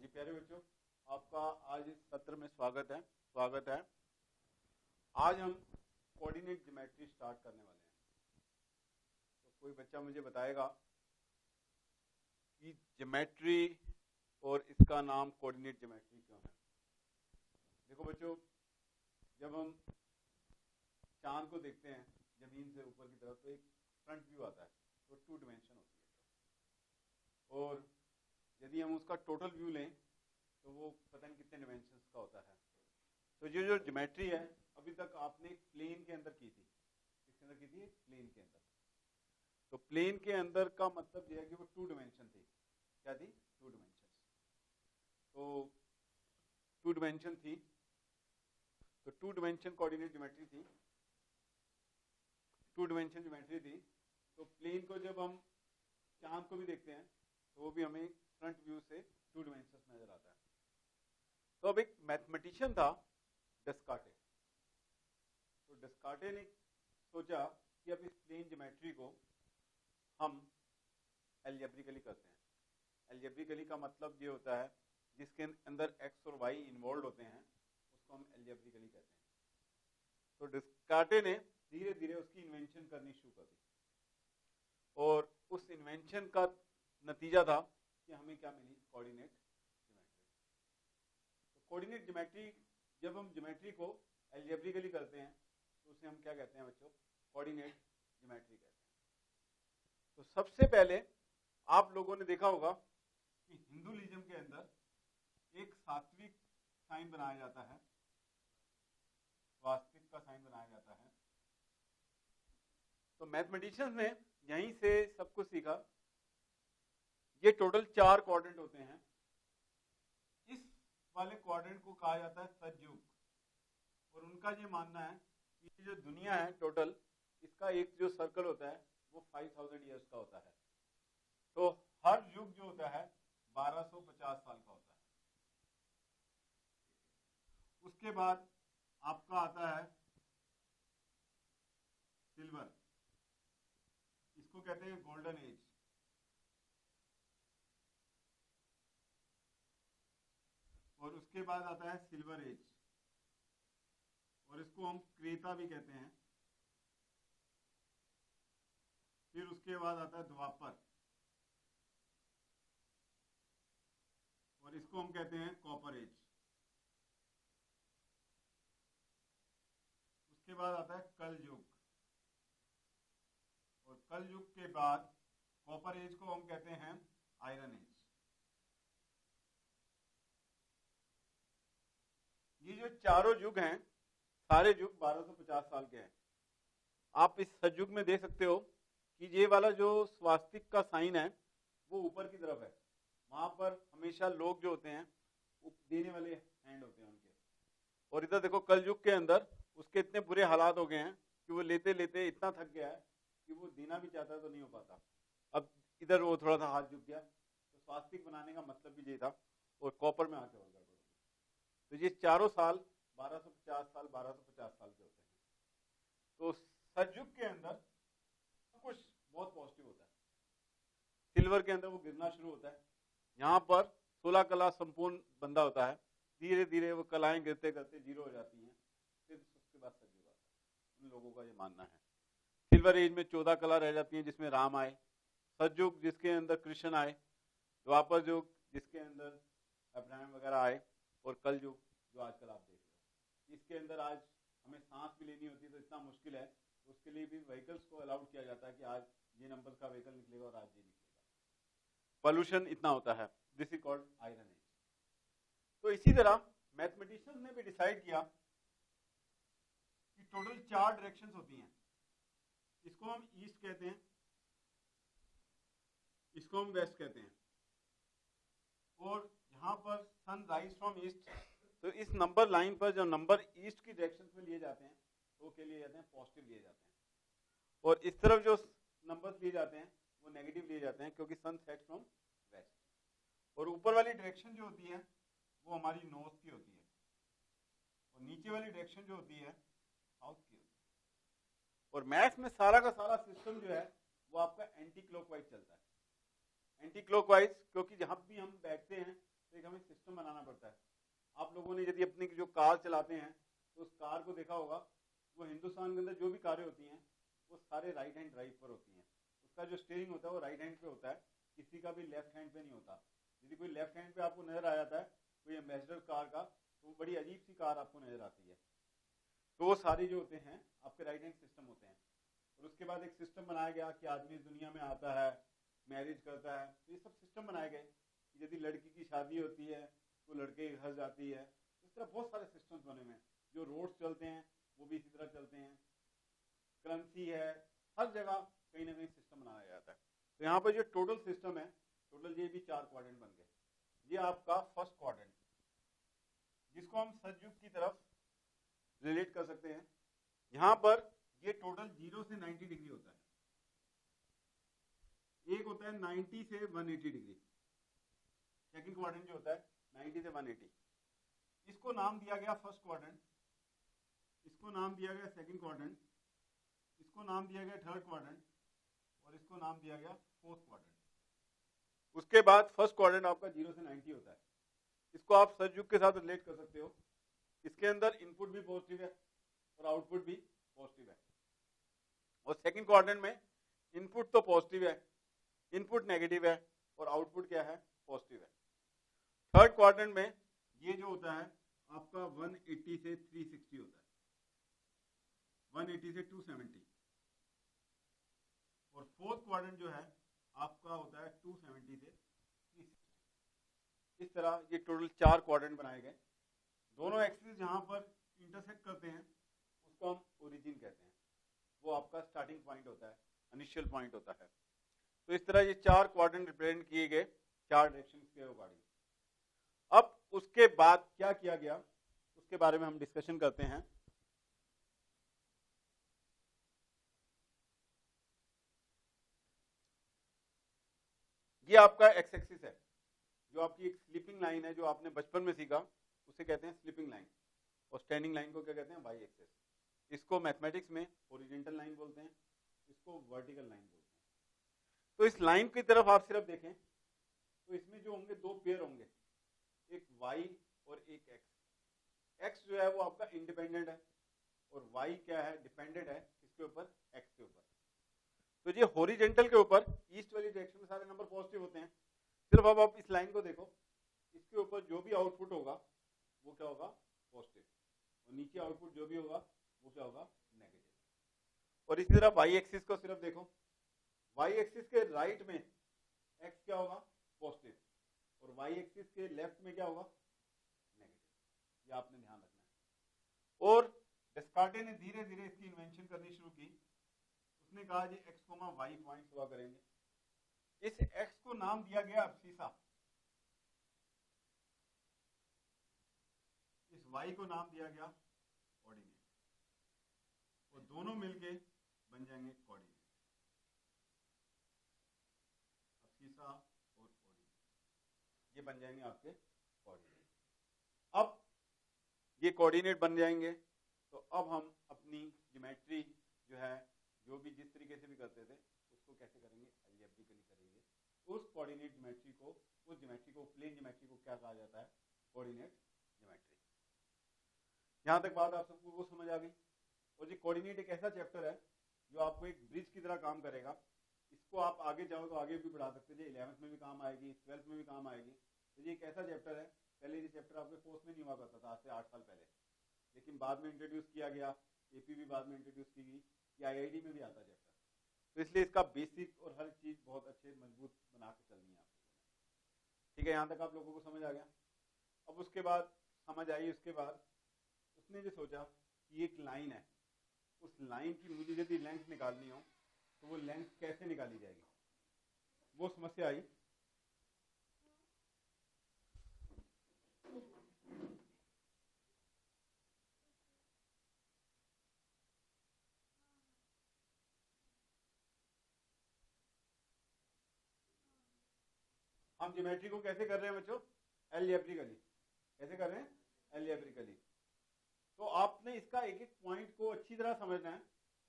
जी प्यारे बच्चों, आपका आज इस सत्र में स्वागत है। आज हम कोऑर्डिनेट ज्योमेट्री स्टार्ट करने वाले हैं। तो कोई बच्चा मुझे बताएगा कि ज्योमेट्री और इसका नाम कोऑर्डिनेट ज्योमेट्री क्यों है। देखो बच्चों, जब हम चांद को देखते हैं जमीन से ऊपर की तरफ तो एक फ्रंट व्यू आता है, तो 2 डिमेंशन होती है। और यदि हम उसका टोटल व्यू लें तो वो पता नहीं कितने डिमेंशंस का होता है। तो ये जो ज्योमेट्री है अभी तक आपने प्लेन के अंदर की थी। किसके अंदर की थी? प्लेन के अंदर। तो प्लेन के अंदर का मतलब ये है कि वो 2 डिमेंशन थी। क्या थी? 2 डिमेंशन। तो 2 डिमेंशन थी, तो 2 डिमेंशन कोऑर्डिनेट ज्योमेट्री थी। 2 डिमेंशन ज्योमेट्री थी। तो प्लेन को जब हम चांद को भी देखते हैं तो वो भी हमें फ्रंट व्यू से 2 डिमेंशंस नजर आता है। तो अब एक मैथमेटिशियन था डेस्कार्टे। तो डेस्कार्टे ने सोचा कि अब इस प्लेन ज्योमेट्री को हम एल्जेब्रिकली करते हैं। एल्जेब्रिकली का मतलब ये होता है जिसके अंदर एक्स और वाई इन्वॉल्व होते हैं उसको हम एल्जेब्रिकली कहते हैं। तो डेस्कार्टे ने धीरे धीरे उसकी इन्वेंशन करनी शुरू कर दी और उस इन्वेंशन का नतीजा था कि हमें क्या मिली? Coordinate geometry. तो कोऑर्डिनेट ज्योमेट्री, जब हम ज्योमेट्री को एल्जेब्रिकली करते हैं तो उसे हम क्या कहते हैं बच्चों? कोऑर्डिनेट ज्योमेट्री कहते हैं। तो सबसे पहले आप लोगों ने देखा होगा कि हिंदुइज्म के अंदर एक सात्विक साइन बनाया जाता है, स्वास्तिक का साइन बनाया जाता है। तो मैथमेटिशियंस ने यहीं से सब कुछ सीखा। ये टोटल 4 क्वाड्रेंट होते हैं। इस वाले क्वाड्रेंट को कहा जाता है सतयुग। और उनका ये मानना है कि जो दुनिया है टोटल, इसका एक जो सर्कल होता है वो 5000 ईयर्स का होता है। तो हर युग जो होता है 1250 साल का होता है। उसके बाद आपका आता है सिल्वर, इसको कहते हैं गोल्डन एज। और उसके बाद आता है सिल्वर एज, और इसको हम क्रेता भी कहते हैं। फिर उसके बाद आता है द्वापर, और इसको हम कहते हैं कॉपर एज। उसके बाद आता है कल युग, और कल युग के बाद कॉपर एज को हम कहते हैं आयरन एज। ये जो चारों युग हैं, सारे युग 1250 साल के हैं। आप इस सतयुग में देख सकते हो कि ये वाला जो स्वास्तिक का साइन है वो ऊपर की तरफ है। वहां पर हमेशा लोग जो होते हैं वो देने वाले हैंड होते हैं उनके। और इधर देखो कल युग के अंदर उसके इतने बुरे हालात हो गए हैं कि वो लेते लेते इतना थक गया है कि वो देना भी चाहता है तो नहीं हो पाता। अब इधर वो थोड़ा सा हाथ झुक गया। तो स्वास्तिक बनाने का मतलब भी ये था, और कॉपर में आके होगा। तो ये चारों साल 1250 साल 1250 साल के होते हैं। तो सतयुग के अंदर सब कुछ बहुत पॉजिटिव होता है। सिल्वर के अंदर वो गिरना शुरू होता है। यहाँ पर 16 कला संपूर्ण बंदा होता है। धीरे धीरे वो कलाएं गिरते करते 0 हो जाती हैं। फिर उसके बाद सतयुग आता है। उन लोगों का ये मानना है। सिल्वर एज में 14 कला रह जाती हैं जिसमें राम आए। सतयुग जिसके अंदर कृष्ण आए। द्वापर युग जिसके अंदर अब्राहम वगैरह आए। और कल युग जो आजकल आप देख रहे हो, इसके अंदर आज हमें सांस भी लेनी होती है तो इतना मुश्किल है। तो उसके लिए भी व्हीकल्स को अलाउड किया जाता है कि आज ये नंबर का व्हीकल निकलेगा और आज ये निकलेगा। पोल्यूशन इतना होता है। This is called iron age. तो इसी तरह मैथमेटिशियंस ने भी डिसाइड किया कि टोटल 4 डायरेक्शंस होती हैं। इसको हम ईस्ट कहते हैं, इसको हम वेस्ट कहते हैं। और यहाँ पर सन राइज फ्रॉम ईस्ट, तो इस नंबर लाइन पर जो नंबर ईस्ट की डायरेक्शन में लिए जाते हैं वो क्या लिए जाते हैं? पॉजिटिव लिए जाते हैं। और इस तरफ जो नंबर्स लिए जाते हैं वो नेगेटिव लिए जाते हैं क्योंकि सन सेट्स फ्रॉम वेस्ट। और ऊपर वाली डायरेक्शन जो होती है वो हमारी नॉर्थ की होती है, और नीचे वाली डायरेक्शन जो होती है साउथ की होती है। और मैथ्स में सारा का सारा सिस्टम जो है वो आपका एंटी क्लॉकवाइज चलता है। एंटी क्लॉकवाइज क्योंकि जहां भी हम बैठते हैं तो एक हमें सिस्टम बनाना पड़ता है। आप लोगों ने यदि अपनी जो कार चलाते हैं तो उस कार को देखा होगा, वो हिंदुस्तान के अंदर जो भी कारें होती हैं वो सारे राइट हैंड ड्राइव पर होती हैं। उसका जो स्टीयरिंग होता है वो राइट हैंड पे होता है, किसी का भी लेफ्ट हैंड पे नहीं होता। यदि कोई लेफ्ट हैंड पे आपको नजर आ जाता है कोई एम्बेसडर कार का, तो वो बड़ी अजीब सी कार आपको नजर आती है। तो वो सारी जो होते हैं आपके राइट हैंड सिस्टम होते हैं। और उसके बाद एक सिस्टम बनाया गया कि आदमी इस दुनिया में आता है, मैरिज करता है, तो ये सब सिस्टम बनाए गए। यदि लड़की की शादी होती है तो लड़के के घर जाती है। इस तरह बहुत सारे सिस्टम्स बने हुए हैं। जो रोड्स चलते हैं वो भी इसी तरह चलते हैं। करेंसी है, हर जगह कहीं ना कहीं सिस्टम बनाया जाता है। तो यहाँ पर जो टोटल सिस्टम है, टोटल ये भी 4 क्वाड्रेंट बन गए। ये आपका फर्स्ट क्वाड्रेंट, जिसको हम सतयुग की तरफ रिलेट कर सकते हैं। यहाँ पर ये टोटल 0 से 90 डिग्री होता है। एक होता है 90 से 180 डिग्री। सेकंड क्वाड्रेंट जो होता है 90 से 180, इसको नाम दिया गया फर्स्ट क्वाड्रेंट, इसको नाम दिया गया सेकंड क्वाड्रेंट, इसको नाम दिया गया थर्ड क्वाड्रेंट, और इसको नाम दिया गया फोर्थ क्वाड्रेंट। उसके बाद फर्स्ट क्वाड्रेंट आपका 0 से 90 होता है। इसको आप सतयुग के साथ रिलेट कर सकते हो। इसके अंदर इनपुट भी पॉजिटिव है और आउटपुट भी पॉजिटिव है। और सेकंड क्वाड्रेंट में इनपुट तो पॉजिटिव है, इनपुट नेगेटिव है और आउटपुट क्या है, पॉजिटिव है। थर्ड क्वाड्रेंट में ये जो होता है आपका 180 से 360 होता है, 180 से 270। और फोर्थ क्वाड्रेंट जो है आपका होता है 270 से 360। इस तरह ये टोटल 4 क्वाड्रेंट बनाए गए। दोनों एक्सिस जहां पर इंटरसेक्ट करते हैं उसको हम ओरिजिन कहते हैं। वो आपका स्टार्टिंग पॉइंट होता है, इनिशियल पॉइंट होता है। तो इस तरह ये 4 क्वाड्रेंट रिप्रेजेंट किए गए 4 डायरेक्शंस के अकॉर्डिंग। अब उसके बाद क्या किया गया उसके बारे में हम डिस्कशन करते हैं। ये आपका एक्स एक्सिस है, जो आपकी एक स्लीपिंग लाइन है, जो आपने बचपन में सीखा, उसे कहते हैं स्लीपिंग लाइन। और स्टैंडिंग लाइन को क्या कहते हैं, वाई एक्सिस। इसको मैथमेटिक्स में हॉरिजॉन्टल लाइन बोलते हैं, इसको वर्टिकल लाइन बोलते हैं। तो इस लाइन की तरफ आप सिर्फ देखें तो इसमें जो होंगे 2 पेयर होंगे, एक y और एक x। x जो है वो आपका इंडिपेंडेंट है और y क्या है, डिपेंडेंट है इसके ऊपर, x के ऊपर। तो ये हॉरिजॉन्टल के ऊपर ईस्ट वाली डायरेक्शन में सारे नंबर पॉजिटिव होते हैं। सिर्फ अब आप इस लाइन को देखो, इसके ऊपर जो भी आउटपुट होगा वो क्या होगा, पॉजिटिव, और नीचे आउटपुट जो भी होगा वो क्या होगा, नेगेटिव। और इसी तरह y एक्सिस को सिर्फ देखो, y एक्सिस के राइट में x क्या होगा, पॉजिटिव, और y एक्सिस के लेफ्ट में क्या होगा, नेगेटिव। ये आपने ध्यान रखना है। और डेस्कार्टे ने धीरे धीरे इसकी इन्वेंशन करनी शुरू की। उसने कहा जी x, y पॉइंट्स हुआ करेंगे। इस x को नाम दिया गया अब्सिसा, इस y को नाम दिया गया ऑर्डिनेट, और दोनों मिलके बन जाएंगे कोऑर्डिनेट। अब्सिसा और ऑर्डिनेट ये बन जाएंगे आपके कोऑर्डिनेट। अब ये कोऑर्डिनेट बन जाएंगे तो अब हम अपनी ज्योमेट्री जो है, जो भी जिस तरीके से भी करते थे उसको कैसे करेंगे, अलजेब्रिकली करेंगे। उस कोऑर्डिनेट ज्योमेट्री को, उस ज्योमेट्री को, प्लेन ज्योमेट्री को क्या कहा जाता है, कोऑर्डिनेट ज्योमेट्री। यहाँ तक बात आप सबको वो समझ आ गई। और ये कोऑर्डिनेट एक ऐसा चैप्टर है जो आपको एक ब्रिज की तरह काम करेगा। इसको आप आगे जाओ तो आगे भी पढ़ा सकते थे, 11th में भी काम आएगी, 12th में भी काम आएगी। तो ये एक ऐसा चैप्टर है, पहले ये चैप्टर आपके फोर्थ में नहीं हुआ करता था, आज से 8 साल पहले, लेकिन बाद में इंट्रोड्यूस किया गया, एपी भी बाद में इंट्रोड्यूस की गई, ये आईआईटी में भी आता चैप्टर। तो इसलिए इसका बेसिक और हर चीज बहुत अच्छे मजबूत बना के चलनी है आपको। ठीक है, यहाँ तक आप लोगों को समझ आ गया। अब उसके बाद समझ आई, उसके बाद उसने जो सोचा कि एक लाइन है, उस लाइन की मुझे यदि लेंथ निकालनी हो तो वो लेंथ कैसे निकाली जाएगी, वो समस्या आई। हम ज्योमेट्री को कैसे कर रहे हैं बच्चों, अलजेब्रिकली। कैसे कर रहे हैं, अलजेब्रिकली। तो आपने इसका एक एक पॉइंट को अच्छी तरह समझना है,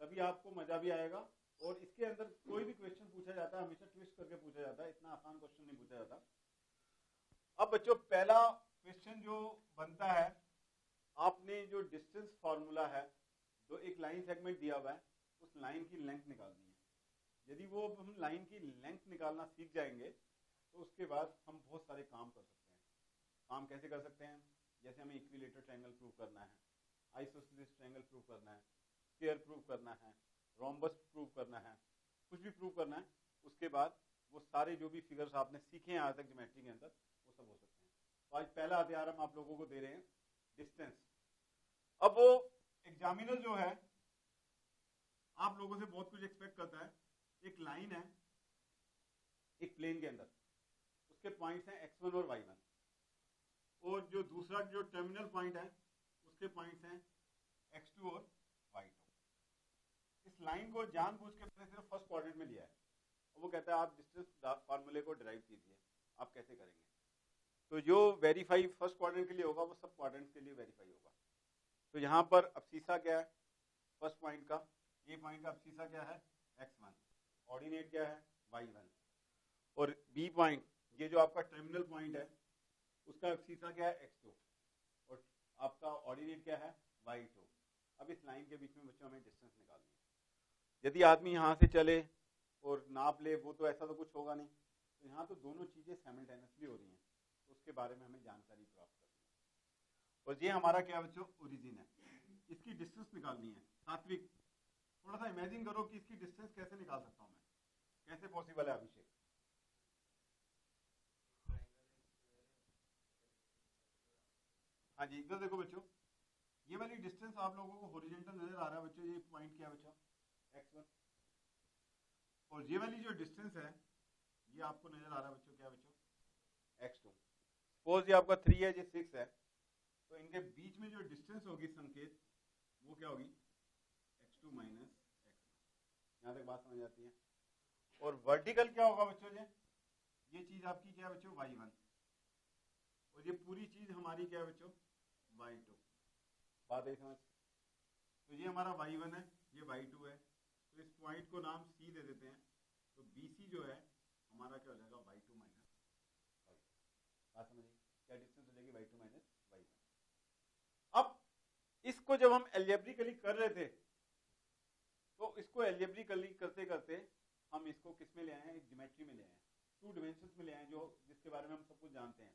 तभी आपको मजा भी आएगा। और इसके अंदर कोई भी क्वेश्चन पूछा जाता है हमेशा ट्विस्ट करके पूछा जाता है, इतना आसान क्वेश्चन नहीं पूछा जाता। अब बच्चों पहला क्वेश्चन जो बनता है, आपने जो डिस्टेंस फॉर्मूला है, जो एक लाइन सेगमेंट दिया हुआ है, उस लाइन की लेंथ निकालनी है। यदि वो हम लाइन की लेंथ निकालना सीख जाएंगे तो उसके बाद हम बहुत सारे काम कर सकते हैं। काम कैसे कर सकते हैं? जैसे हमें इक्विलेटर ट्रायंगल प्रूव करना है, आइसोसेलेस ट्रायंगल प्रूव करना है, स्क्वायर प्रूव करना है, रोम्बस प्रूव करना है, कुछ भी प्रूव करना है, उसके बाद वो सारे जो भी फिगर्स आपने सीखे हैं आज तक ज्योमेट्री के अंदर, वो सब हो सकते हैं। तो आज पहला हथियार हम आप लोगों को दे रहे हैं, डिस्टेंस। अब वो एग्जामिनर जो है आप लोगों से बहुत कुछ एक्सपेक्ट करता है। एक लाइन है एक प्लेन के अंदर, उसके पॉइंट्स हैं x1 और y1, और जो दूसरा जो टर्मिनल पॉइंट है उसके पॉइंट्स हैं x2 और y2। इस लाइन को जानबूझ के मैंने सिर्फ फर्स्ट क्वाड्रेंट में लिया है, और वो कहता है आप डिस्टेंस फार्मूले को डिराइव कीजिए। आप कैसे करेंगे? तो जो वेरीफाई फर्स्ट क्वाड्रेंट के लिए होगा वो सब क्वाड्रेंट्स के लिए वेरीफाई होगा। तो यहाँ पर अब्सीसा क्या है फर्स्ट पॉइंट का? ए पॉइंट का अब्सीसा क्या है? x1, ऑर्डिनेट क्या है? y1, और बी पॉइंट, ये जो आपका टर्मिनल पॉइंट है, उसका अब्सीसा क्या है? x2, और आपका ऑर्डिनेट क्या है? y2। अब इस लाइन के बीच में बच्चों हमें डिस्टेंस निकालनी है। यदि आदमी यहाँ से चले और नाप ले, वो तो ऐसा तो कुछ होगा नहीं। तो यहाँ तो दोनों चीजें साइमल्टेनियसली हो रही हैं, तो उसके बारे में हमें जानकारी प्राप्त करनी है। और ये हमारा क्या बच्चों? ओरिजिन है। इसकी डिस्टेंस निकालनी है। सात्विक, थोड़ा सा इमेजिन करो कि इसकी डिस्टेंस कैसे निकाल सकता हूँ मैं, कैसे पॉसिबल है? अभिषेक, हाँ जी, इधर देखो बच्चों, ये वाली डिस्टेंस आप लोगों को हॉरिजॉन्टल नजर आ रहा है बच्चों। ये पॉइंट क्या है बच्चों? x1। और ये वाली जो डिस्टेंस है ये आपको नजर आ रहा है बच्चों, क्या बच्चों? x2। सपोज ये आपका 3 है, ये 6 है, तो इनके बीच में जो डिस्टेंस होगी संकेत, वो क्या होगी? x2 minus x1। यहाँ तक बात समझ आती है। और वर्टिकल क्या होगा बच्चों? ये चीज आपकी क्या है बच्चों? y1, और ये पूरी चीज हमारी क्या है बच्चों? y2। बात है समझ? तो ये हमारा y1 है, ये y2 है, तो इस पॉइंट को नाम C दे देते हैं। तो BC जो है हमारा क्या हो जाएगा? y2 minus y1। बात समझिए, क्या डिस्टेंस हो जाएगी? y2 minus y1। अब इसको जब हम एल्जेब्रिकली कर रहे थे, तो इसको एल्जेब्रिकली करते करते हम इसको किस में ले आए हैं? एक ज्योमेट्री में ले आए हैं, 2 डायमेंशंस में ले आए हैं, जो जिसके बारे में हम सब कुछ जानते हैं।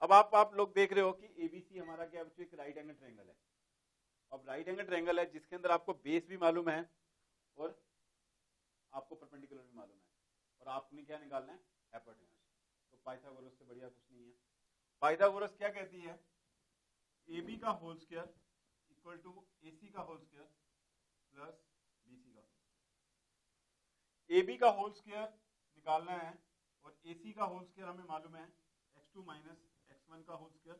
अब आप लोग देख रहे हो कि ABC हमारा क्या बच्चों? एक राइट एंगल ट्रायंगल है। अब राइट एंगल ट्रायंगल है जिसके अंदर आपको बेस भी मालूम है और आपको परपेंडिकुलर भी मालूम है, और आपने क्या निकालना है? हाइपोटेन्यूज। तो पाइथागोरस से बढ़िया कुछ नहीं है। पाइथागोरस क्या कहती है? AB का whole square equal to AC का होल स्क्वायर प्लस BC का होल स्क्वायर। AB का होल स्क्वायर निकालना है, और AC का होल स्क्वायर हमें मालूम है x2 माइनस x1 का होल स्क्वायर,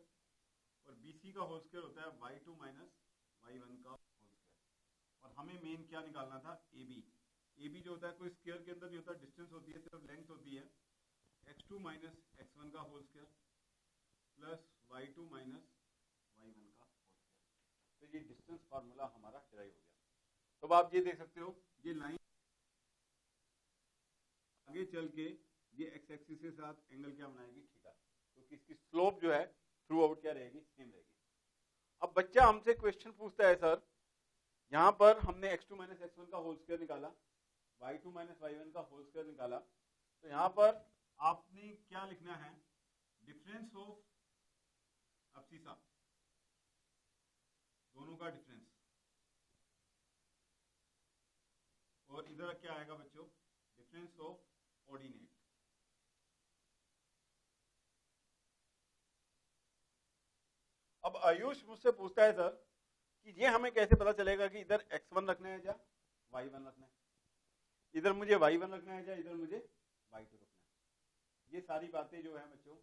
और BC का होल स्क्वायर होता है y2 माइनस y1 का होल स्क्वायर। और हमें मेन क्या निकालना था? AB। AB जो होता है कोई स्क्वायर के अंदर नहीं होता, डिस्टेंस होती है, सिर्फ लेंथ होती है। x2 माइनस x1 का whole square plus y2 minus y1 का होल स्क्वायर। तो ये डिस्टेंस फार्मूला हमारा डिराइव हो गया। तो अब आप ये देख सकते हो, ये लाइन आगे चल के ये एक्स एक्सिस के साथ एंगल क्या बनाएगी? थीटा। क्योंकि इसकी स्लोप जो है थ्रू आउट क्या रहेगी? सेम रहेगी। अब बच्चा हमसे क्वेश्चन पूछता है, सर यहाँ पर हमने x2 माइनस x1 का होल स्क्वायर निकाला, y2 माइनस y1 का होल स्क्वायर निकाला, तो यहाँ पर आपने क्या लिखना है? डिफरेंस ऑफ अब्सीसा, दोनों का डिफरेंस। और इधर क्या आएगा बच्चों? Difference of ordinate. अब आयुष मुझसे पूछता है, सर कि ये हमें कैसे पता चलेगा कि इधर x1 रखना है या y1 रखना है, इधर मुझे y1 रखना है या इधर मुझे y2 रखना है? ये सारी बातें जो है बच्चों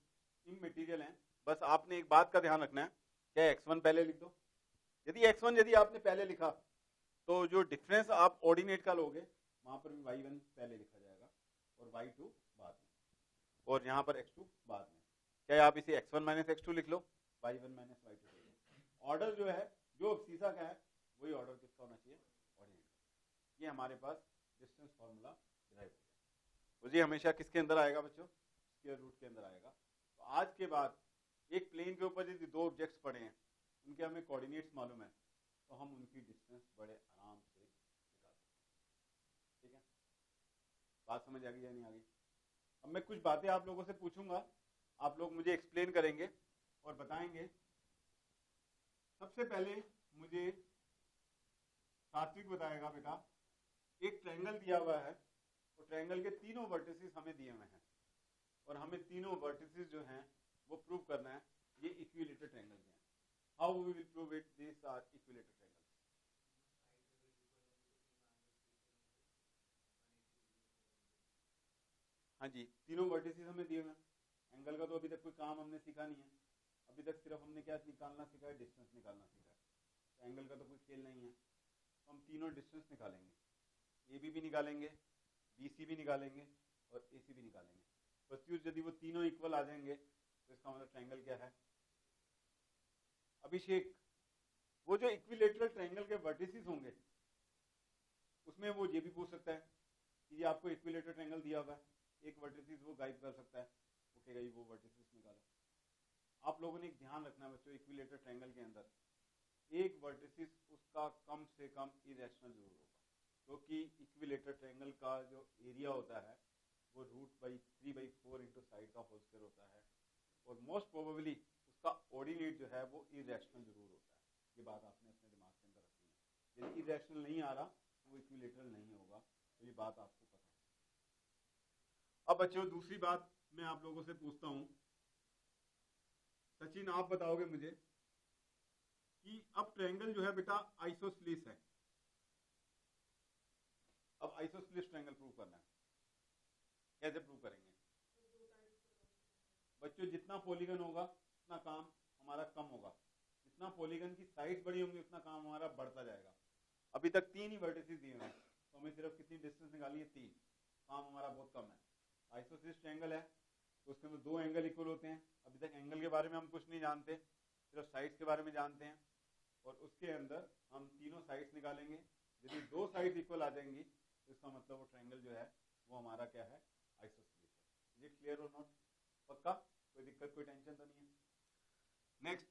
इममटेरियल हैं। बस आपने एक बात का ध्यान रखना है, क्या x1 पहले लिख दो। यदि आपने पहले लिखा तो जो डिफरेंस आप ऑर्डिनेट का लोगे वहां पर भी y1 पहले लिखा जाएगा और y2 बाद में, और यहाँ पर x2 बाद में। क्या आप इसे x1 माइनस x2 लिख लो, y1 माइनस y2 लिख लो। ऑर्डर जो है, जो सीसा का है, वही ऑर्डर किसका होना चाहिए? ऑर्डिनेट। ये हमारे पास डिस्टेंस फार्मूला डिराइव हो गया। तो ये हमेशा किसके अंदर आएगा बच्चों? स्क्वायर रूट के अंदर आएगा। तो तो आज के बाद एक प्लेन के ऊपर यदि दो ऑब्जेक्ट्स पड़े हैं, उनके हमें कोऑर्डिनेट्स मालूम है, तो हम उनकी डिस्टेंस बड़े आराम से निकाल सकते हैं। ठीक है, बात समझ आ गई या नहीं आ गई? अब मैं कुछ बातें आप लोगों से पूछूंगा, आप लोग मुझे एक्सप्लेन करेंगे और बताएंगे। सबसे पहले मुझे सात्विक बताएगा, बेटा एक ट्रायंगल दिया हुआ है और ट्रायंगल के तीनों वर्टिसेस हमें दिए हुए हैं और हमें तीनों वर्टिसेस जो हैं वो प्रूव करना है ये इक्विलेटरल ट्रायंगल के हैं। How we will prove it? This are equilateral triangle. हाँ जी, तीनों वर्टिसेस हमें दिए हुए हैं। एंगल का तो अभी तक कोई काम हमने सीखा नहीं है, अभी तक सिर्फ हमने क्या निकालना सीखा है? डिस्टेंस निकालना सीखा है। तो एंगल का तो कोई खेल नहीं है, तो हम तीनों डिस्टेंस निकालेंगे, ए बी भी निकालेंगे, बी सी भी निकालेंगे और ए सी भी निकालेंगे। बस यदि वो तीनों इक्वल आ जाएंगे तो इसका मतलब ट्रायंगल क्या है? अभिषेक, वो जो इक्विलेटरल ट्रायंगल के वर्टिसेस होंगे उसमें वो ये भी पूछ सकता है कि ये आपको इक्विलेटरल ट्रायंगल दिया हुआ है, एक वर्टिसेस वो गाइड कर सकता है, वो कहेगा वो वर्टिसेस निकालो। आप लोगों ने एक ध्यान रखना है बच्चों, इक्विलेटरल ट्रायंगल के अंदर एक वर्टिसेस उसका कम से कम इरेशनल जरूर होगा, क्योंकि इक्विलेटरल ट्रायंगल का जो एरिया होता है वो √3/4 इंटू साइड का होल स्क्वायर होता है और मोस्ट प्रोबेबली उसका ऑर्डिनेट जो है वो इरेशनल जरूर होता है। ये बात आपने अपने दिमाग के अंदर रखनी है। यदि इरेशनल नहीं आ रहा तो वो इक्विलेटरल नहीं होगा, तो ये बात आपको पता है। अब बच्चों दूसरी बात मैं आप लोगों से पूछता हूं, सचिन आप बताओगे मुझे कि अब ट्रायंगल जो है बेटा आइसोसेलेस है। अब आइसोसेलेस ट्रायंगल प्रूव करना है, कैसे प्रूव करेंगे? बच्चों जितना पॉलीगन होगा उतना काम हमारा कम होगा, जितना पॉलीगन की साइज बड़ी होंगी उतना काम हमारा बढ़ता जाएगा। अभी तक तीन ही वर्टिसेस दिए हुए हैं तो हमें सिर्फ कितनी डिस्टेंस निकाली है? 3। काम हमारा बहुत कम है। आइसोसेलेस ट्रायंगल है तो उसके अंदर दो एंगल इक्वल होते हैं। अभी तक एंगल के बारे में हम कुछ नहीं जानते, सिर्फ साइड्स के बारे में जानते हैं और उसके अंदर हम तीनों साइड्स निकालेंगे। यदि दो साइड्स इक्वल आ जाएंगी तो इसका मतलब वो ट्रायंगल जो है वो हमारा क्या है? आइसोसेलेस है। ये क्लियर और नॉट? पक्का? कोई दिक्कत, कोई टेंशन तो नहीं है? नेक्स्ट,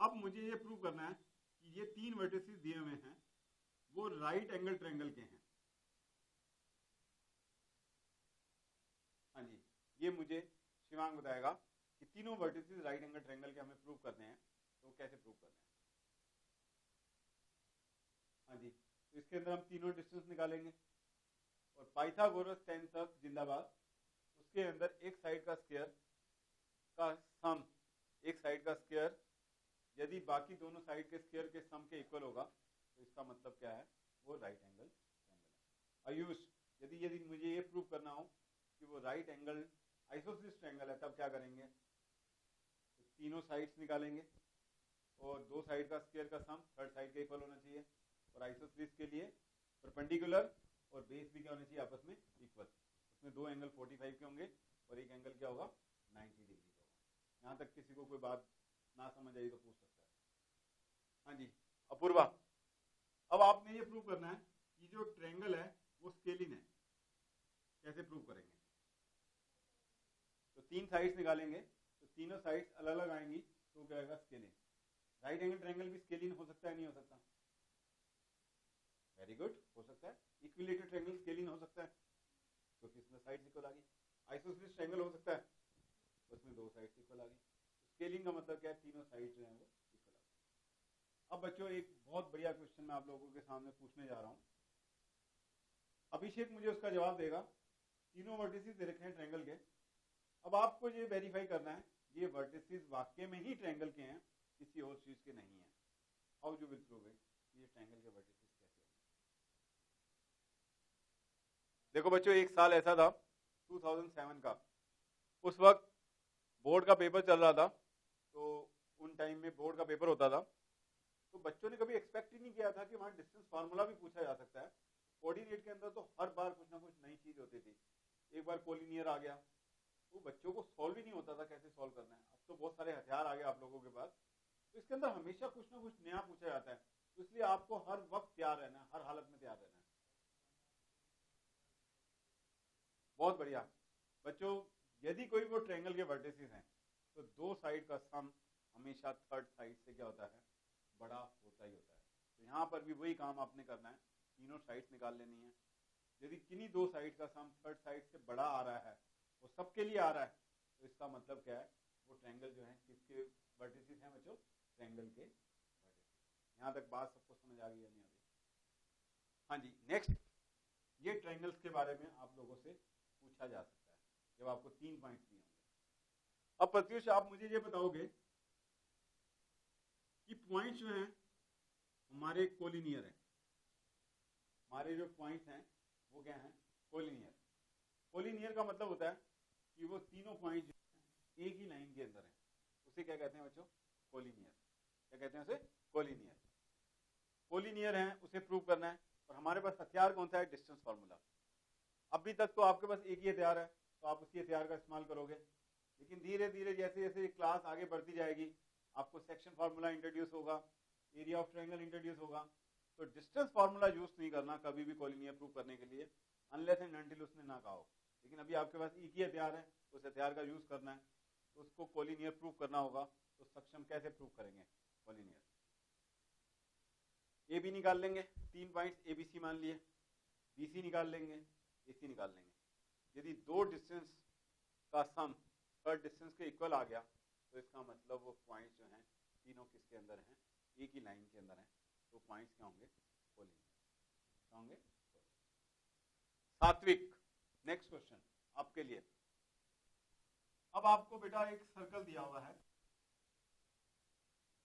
अब मुझे ये प्रूव करना है कि ये तीन वर्टिसेस दिए हुए हैं वो राइट एंगल ट्रायंगल के हैं। हाँ जी, ये मुझे शिवांग बताएगा कि तीनों वर्टिसेस राइट एंगल ट्रायंगल के हमें प्रूव करने हैं, तो कैसे प्रूव करने हैं? हाँ जी, तो इसके अंदर हम तीनों डिस्टेंस निकालेंगे और पाइथागोरस टेंस जिंदाबाद। उसके अंदर एक साइड का स्क्वायर का सम, एक साइड का स्क्वायर यदि बाकी दोनों साइड के स्क्वायर के सम के इक्वल होगा तो इसका मतलब क्या है? वो राइट एंगल ट्रायंगल है। आयुष, यदि मुझे ये प्रूव करना हो कि वो राइट एंगल आइसोसेलेस ट्रायंगल है तब क्या करेंगे? तो तीनों साइड्स निकालेंगे और दो साइड का स्क्वायर का सम थर्ड साइड के इक्वल होना चाहिए और आइसोसेलेस के लिए परपेंडिकुलर और बेस भी क्या होना चाहिए? आपस में इक्वल। उसमें दो एंगल 45 के होंगे और एक एंगल क्या होगा? 90 डिग्री का होगा। यहाँ तक किसी को कोई बात ना समझ आई तो पूछ सकता है। हाँ जी अपूर्वा, अब आपने ये प्रूव करना है कि जो ट्रायंगल है वो स्केलिन है। कैसे प्रूव करेंगे? तो तीन साइड्स निकालेंगे, तो तीनों साइड्स अलग अलग आएंगी तो क्या आएगा? स्केलिन। राइट एंगल ट्रायंगल भी स्केलिन हो सकता है, नहीं हो सकता? वेरी गुड, हो सकता है। इक्विलेटरल ट्रायंगल स्केलिन हो सकता है क्योंकि इसमें साइड्स इक्वल आ गई। आइसोसेलेस ट्रायंगल हो सकता है, उसमें दो साइड्स इक्वल आ गई। स्केलिंग का मतलब क्या है? तीनों साइड जो है वो इक्वल आ गई। अब बच्चों एक बहुत बढ़िया क्वेश्चन मैं आप लोगों के सामने पूछने जा रहा हूं। अभिषेक मुझे उसका जवाब देगा। तीनों वर्टिसेस दे रखे हैं ट्रायंगल के। अब आपको ये वेरीफाई करना है ये वर्टिसेस वाकई में ही ट्रायंगल के हैं, किसी और चीज के नहीं है। How you will prove it? ये ट्रायंगल के वर्टिसेस कैसे होंगे? देखो बच्चों एक साल ऐसा था 2007 का, उस वक्त बोर्ड का पेपर चल रहा था, तो उन टाइम में बोर्ड का पेपर होता था तो बच्चों ने कभी एक्सपेक्ट ही नहीं किया था कि वहां डिस्टेंस फार्मूला भी पूछा जा सकता है। कोऑर्डिनेट के अंदर तो हर बार कुछ ना कुछ नई चीज होती थी। एक बार कोलिनियर आ गया तो बच्चों को सॉल्व ही नहीं होता था कैसे सॉल्व करना है। अब तो बहुत सारे हथियार आ गए आप लोगों के पास, तो इसके अंदर हमेशा कुछ ना कुछ नया पूछा जाता है, तो इसलिए आपको हर वक्त तैयार रहना है, हर हालत में तैयार रहना है। बहुत बढ़िया बच्चों, यदि कोई वो ट्रायंगल के वर्टिसेस हैं तो दो साइड का सम हमेशा थर्ड साइड से क्या होता है, बड़ा होता ही होता है। तो यहाँ पर भी वही काम आपने करना है, तीनों साइड्स निकाल लेनी है। यदि किन्हीं दो साइड का सम थर्ड साइड से बड़ा आ रहा है, वो सबके लिए आ रहा है, तो इसका मतलब क्या है, वो ट्रायंगल जो है किसके वर्टिसेस हैं बच्चों, ट्रायंगल के वर्टिसेस। यहाँ तक बात सबको समझ आ गई या नहीं आ गई? हाँ जी, नेक्स्ट, ये ट्रायंगल्स के बारे में आप लोगों से पूछा जा सकता है जब आपको 3 पॉइंट्स दिए होंगे। अब प्रत्युष आप मुझे ये बताओगे कि पॉइंट्स जो हैं हमारे कोलिनियर हैं, हमारे जो पॉइंट्स हैं वो क्या हैं, कोलिनियर। कोलिनियर का मतलब होता है कि वो तीनों पॉइंट्स एक ही लाइन के अंदर हैं, उसे क्या कहते हैं बच्चों, कोलिनियर। क्या कहते हैं उसे, कोलिनियर। कोलिनियर है, उसे प्रूव करना है, और हमारे पास हथियार कौन सा है, डिस्टेंस फार्मूला। अभी तक तो आपके पास एक ही हथियार है, तो आप उसी हथियार का इस्तेमाल करोगे, लेकिन धीरे धीरे जैसे जैसे क्लास आगे बढ़ती जाएगी आपको सेक्शन फार्मूला इंट्रोड्यूस होगा, एरिया ऑफ ट्रायंगल इंट्रोड्यूस होगा। तो डिस्टेंस फार्मूला यूज नहीं करना कभी भी कोलिनियर प्रूव करने के लिए, अनलेस एंड अनटिल उसने ना कहा हो। लेकिन अभी आपके पास एक ही हथियार है, उस हथियार का यूज करना है, तो उसको कोलिनियर प्रूव करना होगा। तो सक्षम कैसे प्रूव करेंगे कोलिनियर, ए बी निकाल लेंगे, 3 पॉइंट्स ए बी सी मान लिए, बी सी निकाल लेंगे, ए सी निकाल लेंगे। यदि दो डिस्टेंस का सम थर्ड डिस्टेंस के इक्वल आ गया तो इसका मतलब वो पॉइंट्स जो हैं तीनों किसके अंदर हैं, एक ही लाइन के अंदर हैं, तो पॉइंट्स क्या होंगे, कोलिनियर। क्या होंगे? सात्विक, नेक्स्ट क्वेश्चन आपके लिए। अब आपको बेटा एक सर्कल दिया हुआ है,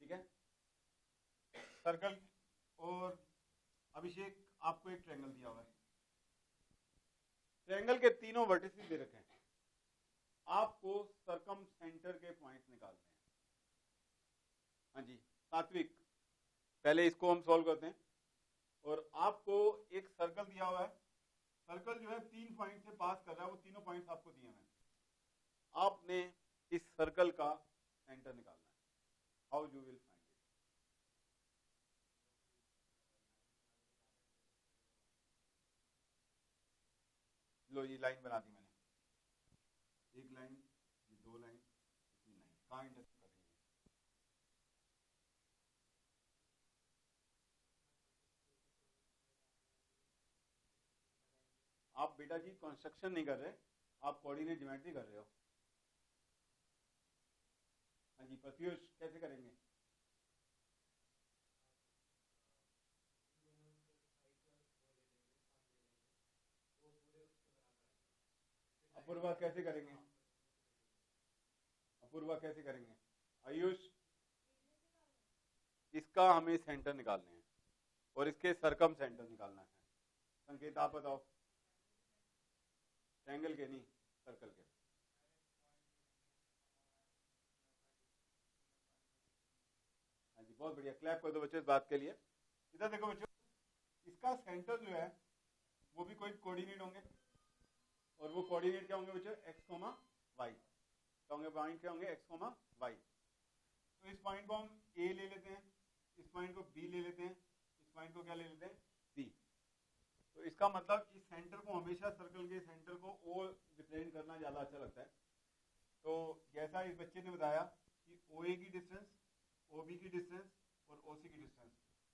ठीक है, सर्कल, और अभिषेक आपको एक ट्रायंगल दिया हुआ है। ट्रायंगल के तीनों वर्टिसेस दे रखे हैं, आपको सरकम सेंटर के पॉइंट्स निकालने हैं। हाँ जी सात्विक, पहले इसको हम सॉल्व करते हैं। और आपको एक सर्कल दिया हुआ है, सर्कल जो है 3 पॉइंट से पास कर रहा है, वो तीनों पॉइंट्स आपको दिए हैं। आपने इस सर्कल का सेंटर निकालना है। How you will find it? लो ये लाइन बना दी मैंने, एक लाइन, ये 2 लाइन, 3 लाइन, कहाँ इंटरसेक्ट कर रही है? आप बेटा जी कंस्ट्रक्शन नहीं कर रहे, आप कोऑर्डिनेट ज्योमेट्री कर रहे हो। हाँ जी प्रत्युष, कैसे करेंगे? अपूर्वा कैसे करेंगे? अपूर्वा कैसे करेंगे? आयुष, इसका हमें सेंटर निकालने हैं और इसके सरकम सेंटर निकालना है। संकेत आप बताओ। ट्रायंगल के नहीं, सर्कल के। हाँ जी बहुत बढ़िया, क्लैप कर दो बच्चों इस बात के लिए। इधर देखो बच्चों, इसका सेंटर जो है वो भी कोई कोऑर्डिनेट होंगे, और वो कोऑर्डिनेट क्या होंगे बच्चों, x, y। क्या होंगे पॉइंट, क्या होंगे, x, y। तो इस पॉइंट को हम a ले लेते हैं, इस पॉइंट को b ले लेते हैं, इस पॉइंट को क्या ले लेते हैं, c। तो इसका मतलब इस सेंटर को हमेशा, सर्कल के सेंटर को o रिप्रेजेंट करना ज्यादा अच्छा लगता है। तो जैसा इस बच्चे ने बताया कि OA की डिस्टेंस, OB की डिस्टेंस और OC की डिस्टेंस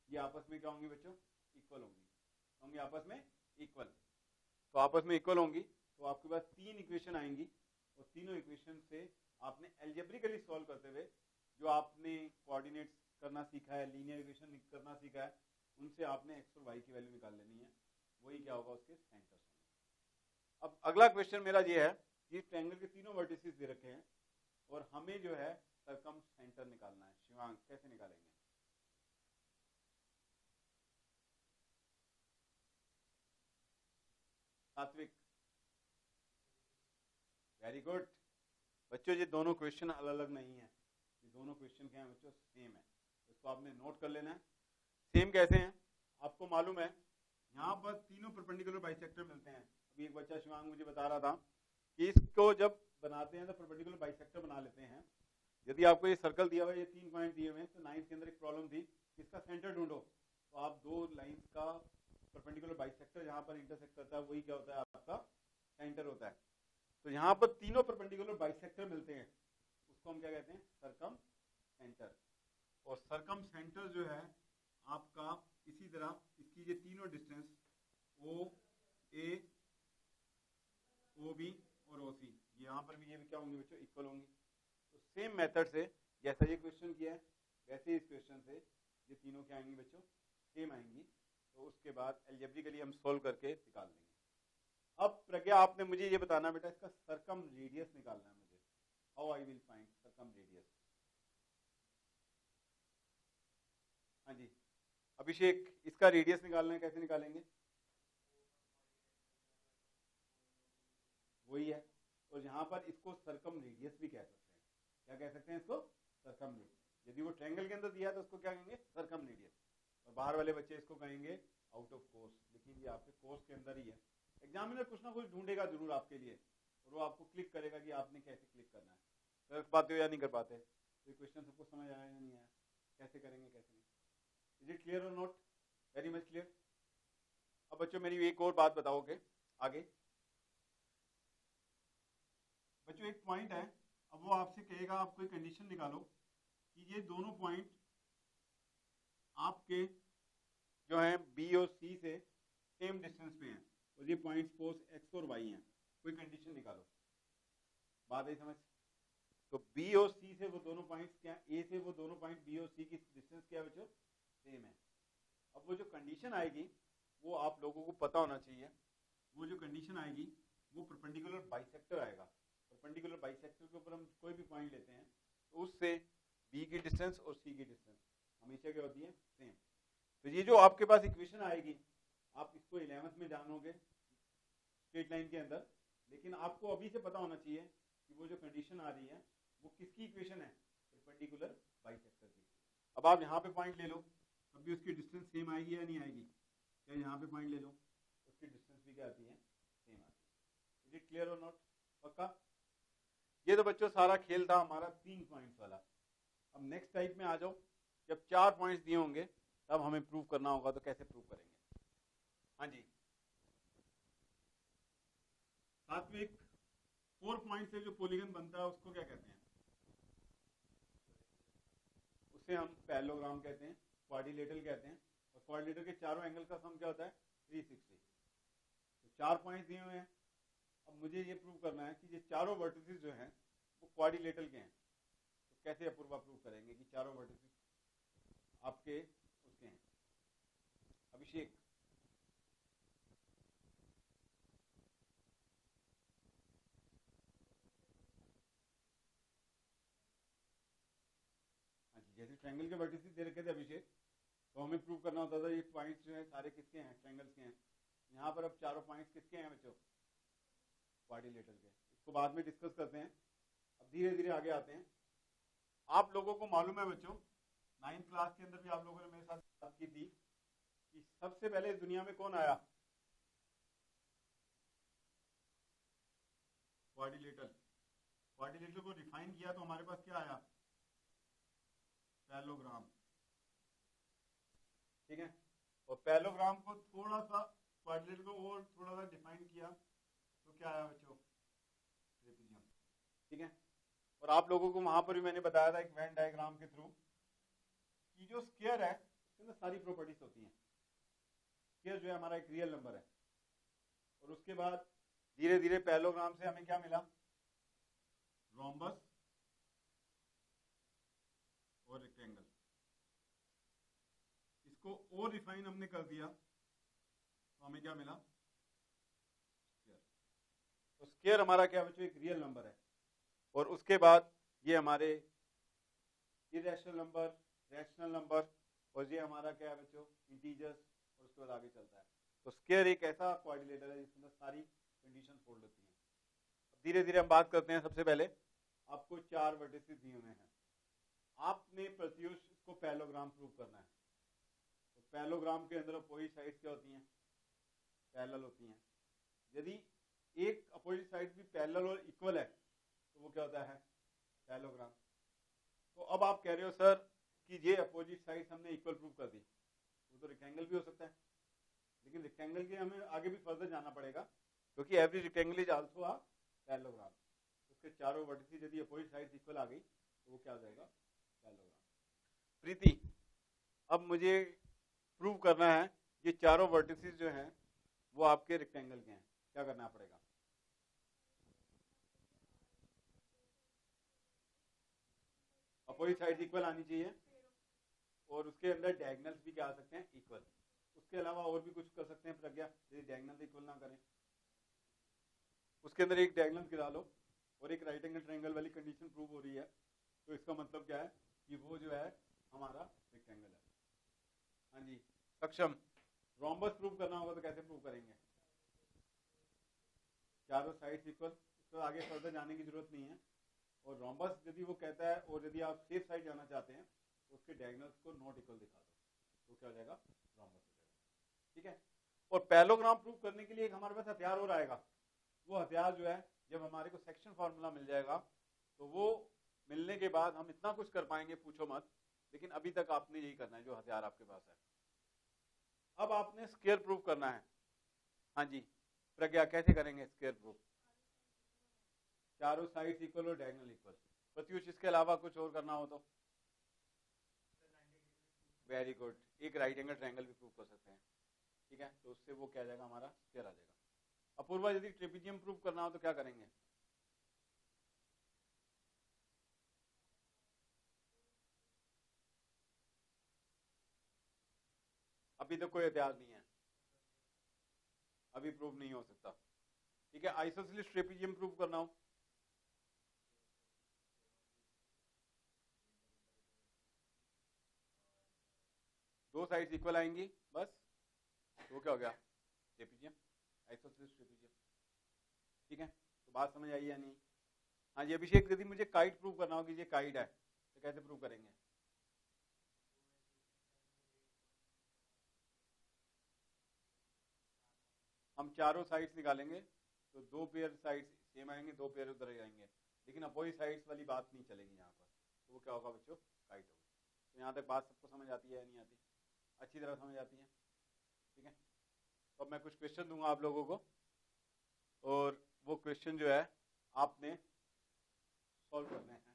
ये आपस में क्या होंगी बच्चों, इक्वल होंगी आपस में इक्वल। तो आपस में इक्वल होंगी तो आपके पास 3 इक्वेशन आएंगी, और तीनों इक्वेशन से आपने एल्जेब्रिकली सॉल्व करते हुए जो आपने कोऑर्डिनेट्स करना सीखा है, लीनियर इक्वेशन करना सीखा है, उनसे आपने x और y की वैल्यू निकाल लेनी है। वही क्या होगा, उसके सेंटर्स होंगे। अब अगला क्वेश्चन मेरा ये है कि ट्रायंगल के तीनों वर्टिसेस दे रखे हैं और हमें जो है सरकम सेंटर निकालना है। शिवांग कैसे निकालेंगे? सात्विक, वेरी गुड बच्चों। ये दोनों क्वेश्चन अलग अलग नहीं है, ये दोनों क्वेश्चन क्या है बच्चों, सेम है। इसको आपने नोट कर लेना है। सेम कैसे हैं आपको मालूम है, यहाँ पर तीनों परपेंडिकुलर बाइसेक्टर मिलते हैं। अभी एक बच्चा शिवांग मुझे बता रहा था कि इसको जब बनाते हैं तो परपेंडिकुलर बाइसेक्टर बना लेते हैं। यदि आपको ये सर्कल दिया हुआ है, ये 3 पॉइंट दिए हुए हैं, तो 9th के अंदर एक प्रॉब्लम थी, इसका सेंटर ढूंढो। तो आप 2 लाइंस का परपेंडिकुलर बाइसेक्टर जहां पर इंटरसेक्ट करता है वही क्या होता है, आपका सेंटर होता है। तो यहाँ पर तीनों परपेंडिकुलर बाइसेक्टर मिलते हैं, उसको हम क्या कहते हैं, सरकम सेंटर। और सरकम सेंटर जो है आपका इसी तरह इसकी ये तीनों डिस्टेंस ओ ए ओ बी और ओ सी, यहाँ पर भी ये भी क्या होंगे बच्चों, इक्वल होंगी। तो सेम मेथड से जैसा ये क्वेश्चन किया है वैसे इस क्वेश्चन से ये तीनों क्या आएंगी बच्चों, सेम आएंगी। तो उसके बाद अलजेब्रिकली हम सोल्व करके निकाल लेंगे। अब प्रज्ञा आपने मुझे ये बताना बेटा, इसका सरकम रेडियस निकालना है मुझे। How I will find circumradius. हाँ जी अभिषेक, इसका रेडियस निकालना है, कैसे निकालेंगे? वही है। और यहाँ पर इसको सरकम रेडियस भी कह सकते हैं। क्या कह सकते हैं इसको? सरकम रेडियस। यदि वो ट्रायंगल के अंदर दिया है तो उसको क्या कहेंगे, सरकम रेडियस। और बाहर वाले बच्चे इसको कहेंगे आउट ऑफ कोर्स। लेकिन ये आपके कोर्स के अंदर ही है। एग्जामिनर कुछ ना कुछ ढूंढेगा जरूर आपके लिए, और वो आपको क्लिक करेगा कि आपने कैसे क्लिक करना है। कर पाते हो या नहीं कर पाते? तो क्वेश्चन सबको समझ आया या नहीं आया, कैसे करेंगे कैसे नहीं? इज इट क्लियर और नॉट? Very much clear. अब बच्चों मेरी एक और बात बताओगे आगे। बच्चों एक पॉइंट है, अब वो आपसे कहेगा आप कोई कंडीशन निकालो कि ये दोनों पॉइंट आपके जो हैं बी और सी से सेम डिस्टेंस पे हैं, और ये पॉइंट्स पोज एक्स और वाई हैं। कोई कंडीशन निकालो। बात आई समझ? तो बी और सी से वो दोनों पॉइंट्स क्या, ए से वो दोनों पॉइंट बी और सी की डिस्टेंस क्या है बच्चों, सेम है। अब वो जो कंडीशन आएगी वो आप लोगों को पता होना चाहिए। वो जो कंडीशन आएगी वो परपेंडिकुलर बाइसेक्टर आएगा। परपेंडिकुलर बाइसेक्टर के ऊपर हम कोई भी पॉइंट लेते हैं तो उससे बी की डिस्टेंस और सी की डिस्टेंस हमेशा क्या होती है, सेम। तो ये जो आपके पास इक्वेशन आएगी, आप इसको 11th में जानोगे स्ट्रेट लाइन के अंदर, लेकिन आपको अभी से पता होना चाहिए कि वो जो कंडीशन आ रही है वो किसकी इक्वेशन है, परपेंडिकुलर बाइसेक्टर की। अब आप यहाँ पे पॉइंट ले लो, तब भी उसकी डिस्टेंस सेम आएगी या नहीं आएगी? क्या यहाँ पे पॉइंट ले लो, उसकी डिस्टेंस भी क्या आती है, सेम आती है। इज इट क्लियर और नॉट? पक्का? ये तो बच्चों सारा खेल था हमारा 3 पॉइंट्स वाला। अब नेक्स्ट टाइप में आ जाओ, जब 4 पॉइंट्स दिए होंगे तब हमें प्रूव करना होगा। तो कैसे प्रूव करेंगे? हाँ जी, साथ में एक 4 पॉइंट से जो पॉलीगन बनता है उसको क्या कहते हैं? उसे हम पैरेललोग्राम कहते हैं, क्वाड्रिलेटरल कहते हैं। और क्वाड्रिलेटरल के चारों एंगल का सम क्या होता है, 360। तो 4 पॉइंट्स दिए हुए हैं। अब मुझे ये प्रूव करना है कि ये चारों वर्टिसेस जो हैं वो क्वाड्रिलेटरल के हैं। तो कैसे अपूर्वा प्रूव करेंगे कि चारों वर्टिसेस आपके उसके हैं? अभिषेक, जैसे ट्रायंगल के वर्टिसेस दे रखे थे अभिषेक, तो हमें प्रूव करना होता था ये पॉइंट्स जो है सारे किसके हैं, ट्रायंगल्स के हैं। यहाँ पर अब चारों पॉइंट्स किसके हैं बच्चों, क्वाड्रिलेटरल के। इसको बाद में डिस्कस करते हैं, अब धीरे धीरे आगे आते हैं। आप लोगों को मालूम है बच्चों, 9th क्लास के अंदर भी आप लोगों ने मेरे साथ बात की थी कि सबसे पहले इस दुनिया में कौन आया, क्वाड्रिलेटरल। क्वाड्रिलेटरल को डिफाइन किया तो हमारे पास क्या आया, पैरेललोग्राम। ठीक है, और पैरेललोग्राम को थोड़ा सा क्वाड्रिलेटरल को और थोड़ा सा डिफाइन किया तो क्या आया बच्चों, ट्रेपेजियम। ठीक है, और आप लोगों को वहां पर भी मैंने बताया था एक वेन डायग्राम के थ्रू कि जो स्क्वायर है उसके अंदर सारी प्रॉपर्टीज होती हैं। स्क्वायर जो है हमारा एक रियल नंबर है। और उसके बाद धीरे धीरे पैरेललोग्राम से हमें क्या मिला, रोम्बस और रेक्टेंगल। इसको और रिफाइन हमने कर दिया तो हमें क्या मिला, स्क्वायर। तो स्क्वायर हमारा क्या बच्चों, एक रियल नंबर है। और उसके बाद ये हमारे इरेशनल नंबर, रैशनल नंबर, और ये हमारा क्या है बच्चों, इंटीजर्स, और उसके बाद आगे चलता है। तो स्क्वायर एक ऐसा क्वाड्रिलेटरल है जिसमें सारी कंडीशन फोल्ड होती हैं। धीरे धीरे हम बात करते हैं। सबसे पहले आपको 4 वर्टिसेस दिए हुए हैं, आपने प्रत्युष इसको पैरेललोग्राम प्रूव करना है। तो पैरेललोग्राम के अंदर अपोजिट साइड्स क्या होती हैं, पैरेलल होती हैं। यदि एक अपोजिट साइड भी पैरेलल और इक्वल है तो वो क्या होता है, पैरेललोग्राम। तो अब आप कह रहे हो सर कि ये अपोजिट साइड्स हमने इक्वल प्रूव कर दी, वो तो रेक्टेंगल भी हो सकता है। लेकिन रेक्टेंगल के हमें आगे भी फर्दर जाना पड़ेगा, क्योंकि every rectangle is also a parallelogram. उसके चारों वर्टिसेस यदि अपोजिट साइड्स इक्वल आ गई तो वो क्या हो जाएगा, पैरेललोग्राम। प्रीति, अब मुझे प्रूव करना है ये चारों वर्टिसेस जो हैं वो आपके रेक्टेंगल के हैं, क्या करना पड़ेगा? अपोजिट साइड्स इक्वल आनी चाहिए और उसके अंदर डायगोनल्स भी क्या आ सकते हैं, इक्वल। उसके अलावा और भी कुछ कर सकते हैं प्रज्ञा, यदि डायगोनल इक्वल ना करें उसके अंदर एक डायगोनल गिरा लो और एक राइट एंगल ट्रायंगल वाली कंडीशन प्रूव हो रही है, तो इसका मतलब क्या है कि वो जो है हमारा रेक्टेंगल है। हाँ जी सक्षम, रोम्बस प्रूव करना होगा तो कैसे प्रूव करेंगे? चारों साइड्स इक्वल, उसको आगे फर्दर जाने की जरूरत नहीं है। और रोम्बस यदि वो कहता है और यदि आप सेफ साइड जाना चाहते हैं तो उसके डायगोनल्स को नॉट इक्वल दिखा दो, तो क्या हो जाएगा, रोम्बस हो जाएगा। ठीक है। और पैरेललोग्राम प्रूव करने के लिए एक हमारे पास हथियार और आएगा। वो हथियार जो है जब हमारे को सेक्शन फार्मूला मिल जाएगा तो वो मिलने के बाद हम इतना कुछ कर पाएंगे पूछो मत, लेकिन अभी तक आपने यही करना है जो हथियार आपके पास है। अब आपने स्क्वायर प्रूफ करना है। हाँ जी प्रज्ञा, कैसे करेंगे स्क्वायर प्रूफ? चारों साइड्स इक्वल और डायगोनल इक्वल। प्रत्युष, इसके अलावा कुछ और करना हो तो? वेरी गुड, एक राइट एंगल ट्रायंगल भी प्रूव कर सकते हैं। ठीक है, तो उससे वो क्या जाएगा, हमारा स्क्वायर आ जाएगा। अपूर्वा, यदि ट्रेपेजियम प्रूव करना हो तो क्या करेंगे? अभी तो कोई हथियार नहीं है, अभी प्रूव नहीं हो सकता। ठीक है, आइसोसेलेस ट्रेपेजियम प्रूव करना हो? दो साइड्स इक्वल आएंगी बस, तो क्या हो गया, ट्रेपेजियम, आइसोसेलेस ट्रेपेजियम। ठीक है, तो बात समझ आई या नहीं? हाँ जी अभिषेक, यदि मुझे काइट प्रूव करना हो कि ये काइट है तो कैसे प्रूव करेंगे? हम चारों साइड्स निकालेंगे तो दो पेयर साइड्स सेम आएंगे, दो पेयर उधर जाएंगे, लेकिन अपोजिट साइड्स वाली बात नहीं चलेगी यहाँ पर। तो वो क्या होगा बच्चों, काइट होगा। तो यहाँ तक बात सबको समझ आती है या नहीं आती? अच्छी तरह समझ आती है। ठीक है, तो अब मैं कुछ क्वेश्चन दूंगा आप लोगों को और वो क्वेश्चन जो है आपने सॉल्व करने हैं।